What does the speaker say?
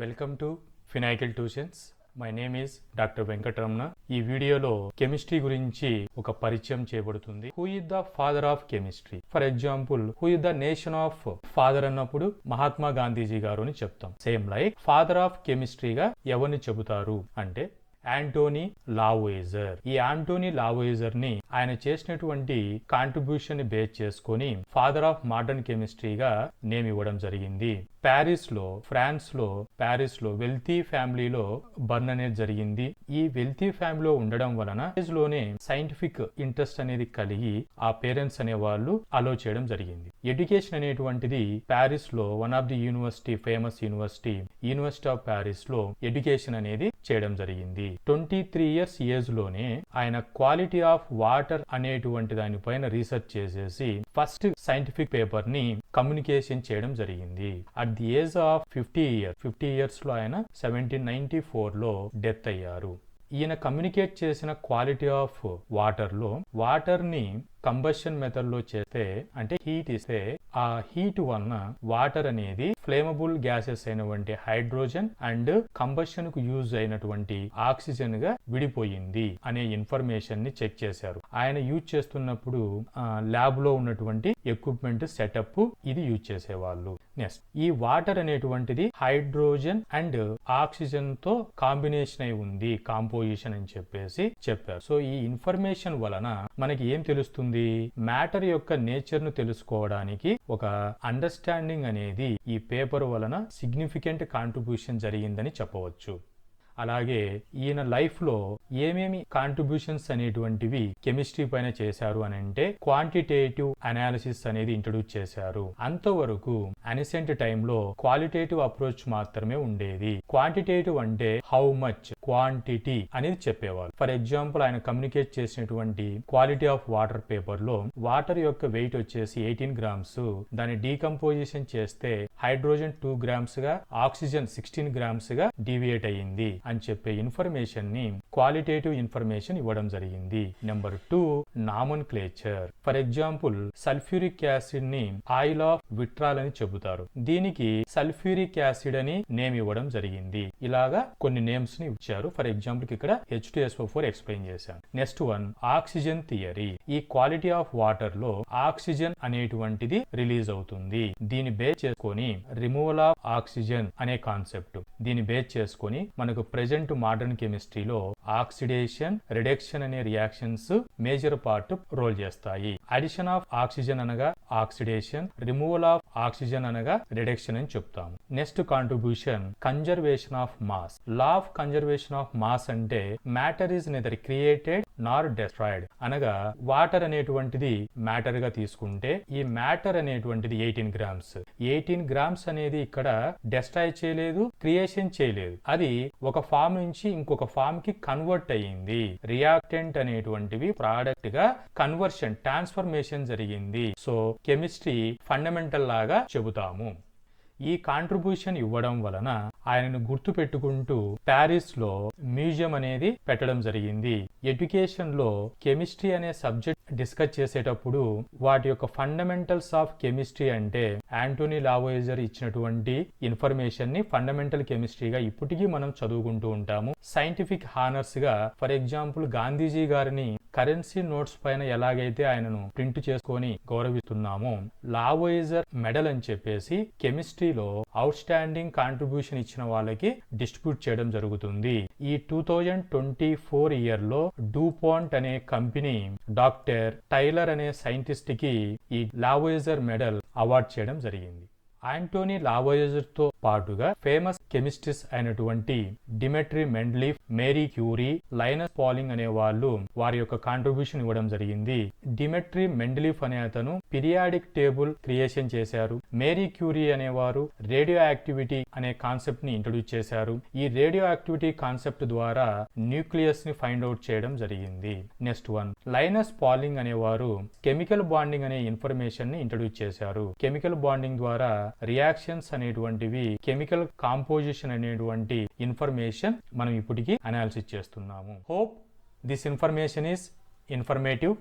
Welcome to Finical tuitions. My name is doctor Venkataramana. ఈ వీడియోలో chemistry గురించి ఒక పరిచయం చేయబడుతుంది. Who is the father of chemistry? For example, who is the nation of father అన్నప్పుడు మహాత్మా గాంధీజీ గారు అని చెప్తాం. సేమ్ లైక్ ఫాదర్ ఆఫ్ కెమిస్ట్రీగా ఎవరిని చెబుతారు అంటే యాంటోనీ లావోయిజర్. ఈ యాంటోనీ లావోయిజర్ ని ఆయన చేసినటువంటి కాంట్రిబ్యూషన్ ని బేస్ చేసుకొని ఫాదర్ ఆఫ్ మోడర్న్ కెమిస్ట్రీగా నేమ్ ఇవ్వడం జరిగింది. ఫ్రాన్స్ లో వెల్తీ ఫ్యామిలీలో బర్న్ అనేది జరిగింది. ఈ వెల్తీ ఫ్యామిలీలో ఉండడం వలన లోనే సైంటిఫిక్ ఇంట్రెస్ట్ అనేది కలిగి ఆ పేరెంట్స్ అనే వాళ్ళు అలో చేయడం జరిగింది. ఎడ్యుకేషన్ అనేటువంటిది ప్యారిస్ లో one of the famous university of Paris లో ఎడ్యుకేషన్ అనేది చేయడం జరిగింది. 23 years ఏజ్ లోనే ఆయన క్వాలిటీ ఆఫ్ వాటర్ అనేటువంటి దానిపైన రీసెర్చ్ చేసేసి ఫస్ట్ సైంటిఫిక్ పేపర్ ని కమ్యూనికేషన్ చేయడం జరిగింది. At the age of 50 years లో ఆయన 1794 లో డెత్ అయ్యారు. ఈయన కమ్యూనికేట్ చేసిన క్వాలిటీ ఆఫ్ వాటర్ ని కంబషన్ మెథడ్ లో చేస్తే, అంటే హీట్ ఇస్తే, ఆ హీట్ వలన వాటర్ అనేది ఫ్లేమబుల్ గ్యాసెస్ అయినటువంటి హైడ్రోజన్ అండ్ కంబషన్ కు యూజ్ అయినటువంటి ఆక్సిజన్ గా విడిపోయింది అనే ఇన్ఫర్మేషన్ ని చెక్ చేశారు. ఆయన యూజ్ చేస్తున్నప్పుడు ల్యాబ్ లో ఉన్నటువంటి ఎక్విప్మెంట్ సెటప్ ఇది యూజ్ చేసేవాళ్ళు. నెక్స్ట్, ఈ వాటర్ అనేటువంటిది హైడ్రోజన్ అండ్ ఆక్సిజన్ తో కాంబినేషన్ అయి ఉంది, కాంపోజిషన్ అని చెప్పేసి చెప్పారు. సో ఈ ఇన్ఫర్మేషన్ వలన మనకి ఏం తెలుస్తుంది? మ్యాటర్ యొక్క నేచర్ ను తెలుసుకోవడానికి ఒక అండర్స్టాండింగ్ అనేది ఈ పేపర్ వలన సిగ్నిఫికెంట్ కాంట్రిబ్యూషన్ జరిగిందని చెప్పవచ్చు. అలాగే ఈయన లైఫ్ లో ఏమేమి కాంట్రిబ్యూషన్స్ అనేటువంటివి కెమిస్ట్రీ పైన చేశారు అని అంటే క్వాంటిటేటివ్ అనాలిసిస్ అనేది ఇంట్రడ్యూస్ చేశారు. అంతవరకు అనిసెంట్ టైంలో క్వాలిటేటివ్ అప్రోచ్ మాత్రమే ఉండేది. క్వాంటిటేటివ్ అంటే హౌ మచ్, క్వాంటిటీ అనేది చెప్పేవారు. ఫర్ ఎగ్జాంపుల్, ఆయన కమ్యూనికేట్ చేసినటువంటి క్వాలిటీ ఆఫ్ వాటర్ పేపర్ లో వాటర్ యొక్క వెయిట్ వచ్చేసి 18 grams. దాన్ని డీకంపోజిషన్ చేస్తే హైడ్రోజన్ 2 grams గా, ఆక్సిజన్ 16 grams గా డివియేట్ అయ్యింది అని చెప్పే ఇన్ఫర్మేషన్ ని క్వాలిటేటివ్ ఇన్ఫర్మేషన్ ఇవ్వడం జరిగింది. Number 2, నామన్క్లేచర్. For example, sulphuric acid ని ఆయిల్ ఆఫ్ విట్రాల్ అని చెబుతారు. దీనికి సల్ఫ్యూరిక్ యాసిడ్ అని నేమ్ ఇవ్వడం జరిగింది. ఇలాగా కొన్ని నేమ్స్ ని ఇచ్చారు. ఫర్ ఎగ్జాంపుల్ ఇక్కడ H2SO4 ఎక్స్ప్లెయిన్ చేశాను. Next one, oxygen theory. ఈ క్వాలిటీ ఆఫ్ వాటర్ లో ఆక్సిజన్ అనేటువంటిది రిలీజ్ అవుతుంది. దీన్ని బేస్ చేసుకొని రిమూవల్ ఆఫ్ ఆక్సిజన్ అనే కాన్సెప్ట్, దీన్ని బేస్ చేసుకొని మనకు ప్రెజెంట్ మోడర్న్ కెమిస్ట్రీలో ఆక్సిడేషన్, రిడక్షన్ అనే రియాక్షన్స్ మేజర్ పార్ట్ రోల్ చేస్తాయి. అడిషన్ ఆఫ్ ఆక్సిజన్ అనగా ఆక్సిడేషన్, రిమూవల్ ఆఫ్ ఆక్సిజన్ అనగా రిడక్షన్ అని చెప్తాము. Next contribution, conservation of mass. Law of conservation of mass అంటే matter is neither created nor destroyed, అనగా water అనేటువంటిది matter గా తీసుకుంటే ఈ మ్యాటర్ అనేటువంటిది 18 grams అనేది ఇక్కడ డెస్ట్రాయ్ చేయలేదు, క్రియేషన్ చేయలేదు. అది ఒక ఫామ్ నుంచి ఇంకొక ఫామ్ కి కన్వర్ట్ అయ్యింది. రియాక్టెంట్ అనేటువంటివి ప్రోడక్ట్ గా కన్వర్షన్, ట్రాన్స్ఫర్మేషన్ జరిగింది. సో కెమిస్ట్రీ ఫండమెంటల్ లాగా చెబుతాము. ఈ కాంట్రిబ్యూషన్ ఇవ్వడం వలన ఆయనను గుర్తు పెట్టుకుంటూ ప్యారిస్ లో మ్యూజియం అనేది పెట్టడం జరిగింది. ఎడ్యుకేషన్ లో కెమిస్ట్రీ అనే సబ్జెక్ట్ డిస్కస్ చేసేటప్పుడు వాటి యొక్క ఫండమెంటల్స్ ఆఫ్ కెమిస్ట్రీ అంటే యాంటోనీ లావోయిజర్ ఇచ్చినటువంటి ఇన్ఫర్మేషన్ ని ఫండమెంటల్ కెమిస్ట్రీగా ఇప్పటికీ మనం చదువుకుంటూ ఉంటాము. సైంటిఫిక్ హానర్స్ గా ఫర్ ఎగ్జాంపుల్ గాంధీజీ గారిని కరెన్సీ నోట్స్ పైన ఎలాగైతే ఆయనను ప్రింట్ చేసుకొని గౌరవిస్తున్నామో, లావోయిజర్ మెడల్ అని చెప్పేసి కెమిస్ట్రీలో అవుట్ స్టాండింగ్ కాంట్రిబ్యూషన్ ఇచ్చిన వాళ్ళకి డిస్ట్రిబ్యూట్ చేయడం జరుగుతుంది. ఈ 2024 ఇయర్ లో డూపాంట్ అనే కంపెనీ డాక్టర్ టైలర్ అనే సైంటిస్ట్ కి ఈ లావోయిజర్ మెడల్ అవార్డ్ చేయడం జరిగింది. యాంటోనీ లావోయిజర్ తో పాటుగా ఫేమస్ కెమిస్ట్రీస్ అయినటువంటి డిమెట్రీ మెండలీఫ్, మేరీ క్యూరీ, లైనస్ పాలింగ్ అనే వాళ్ళు వారి యొక్క కాంట్రిబ్యూషన్ ఇవ్వడం జరిగింది. డిమెట్రీ మెండలీఫ్ అనే అతను పీరియాడిక్ టేబుల్ క్రియేషన్ చేశారు. మేరీ క్యూరీ అనేవారు రేడియో యాక్టివిటీ అనే కాన్సెప్ట్ ని ఇంట్రడ్యూస్ చేశారు. ఈ రేడియో యాక్టివిటీ కాన్సెప్ట్ ద్వారా న్యూక్లియస్ ని ఫైండ్ అవుట్ చేయడం జరిగింది. నెక్స్ట్ వన్, లైనస్ పాలింగ్ అనేవారు కెమికల్ బాండింగ్ అనే ఇన్ఫర్మేషన్ ని ఇంట్రడ్యూస్ చేశారు. కెమికల్ బాండింగ్ ద్వారా రియాక్షన్స్ అనేటువంటివి, కెమికల్ కాంపోజిషన్ అనేటువంటి ఇన్ఫర్మేషన్ మనం ఇప్పటికీ అనాలిసిస్ చేస్తున్నాము. Hope this information is informative.